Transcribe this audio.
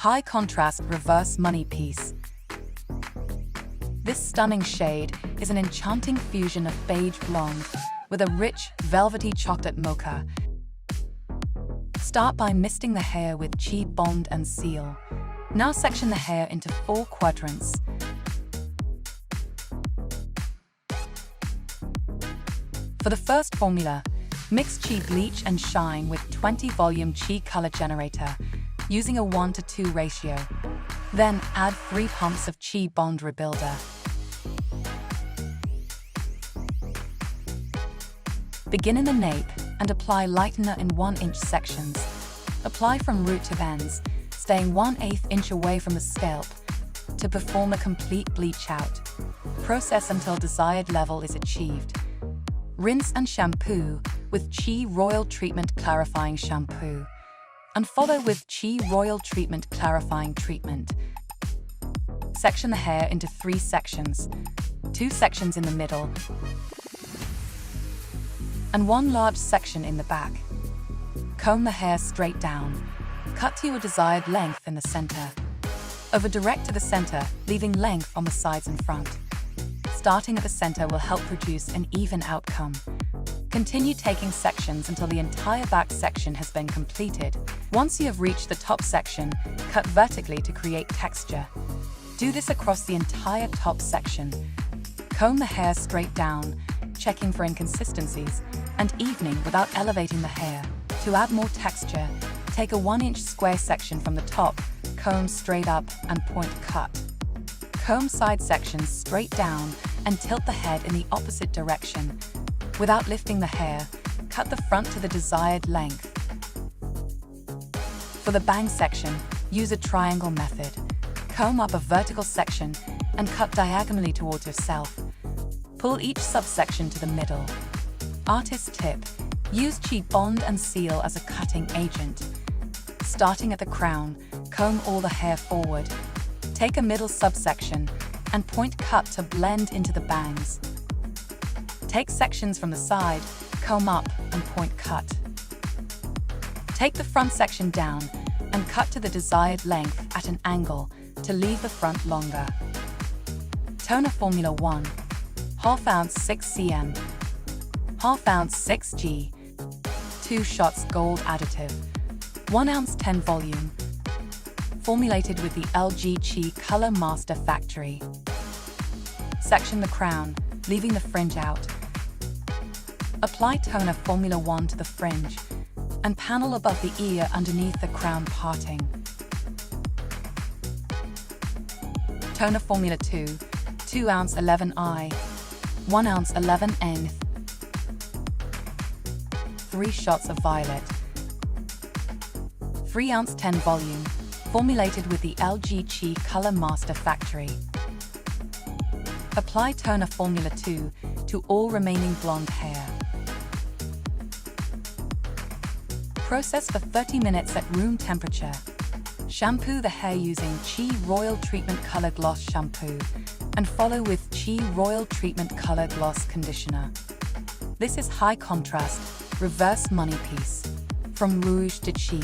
high contrast reverse money piece. This stunning shade is an enchanting fusion of beige blonde with a rich, velvety chocolate mocha. Start by misting the hair with CHI bond and seal. Now section the hair into 4 quadrants. For the first formula, mix CHI bleach and shine with 20 volume CHI color generator using a 1:2 ratio. Then add 3 pumps of CHI bond rebuilder. Begin in the nape and apply lightener in 1-inch sections. Apply from root to ends, staying 1/8 inch away from the scalp to perform a complete bleach out. Process until desired level is achieved. Rinse and shampoo with CHI Royal Treatment Clarifying Shampoo, and follow with CHI Royal Treatment Clarifying Treatment. Section the hair into 3 sections, 2 sections in the middle, and 1 large section in the back. Comb the hair straight down. Cut to your desired length in the center. Over direct to the center, leaving length on the sides and front. Starting at the center will help produce an even outcome. Continue taking sections until the entire back section has been completed. Once you have reached the top section, cut vertically to create texture. Do this across the entire top section. Comb the hair straight down, checking for inconsistencies, and evening without elevating the hair. To add more texture, take a 1-inch square section from the top, comb straight up and point cut. Comb side sections straight down and tilt the head in the opposite direction. Without lifting the hair, cut the front to the desired length. For the bang section, use a triangle method. Comb up a vertical section and cut diagonally towards yourself. Pull each subsection to the middle. Artist tip: use CHI bond and seal as a cutting agent. Starting at the crown, comb all the hair forward. Take a middle subsection and point cut to blend into the bangs. Take sections from the side, comb up and point cut. Take the front section down and cut to the desired length at an angle to leave the front longer. Toner Formula 1, ½ ounce 6 cm, ½ ounce 6G, 2 shots gold additive, 1 ounce 10 volume, formulated with the LG CHI Color Master Factory. Section the crown, leaving the fringe out. Apply Toner Formula 1 to the fringe and panel above the ear underneath the crown parting. Toner Formula 2, 2 ounce 11I, 1 ounce 11N, 3 shots of violet, 3 ounce 10 volume, formulated with the LG CHI Color Master Factory. Apply Toner Formula 2 to all remaining blonde hair. Process for 30 minutes at room temperature. Shampoo the hair using CHI Royal Treatment Color Gloss Shampoo and follow with CHI Royal Treatment Color Gloss Conditioner. This is high contrast, reverse money piece from Rouge de CHI.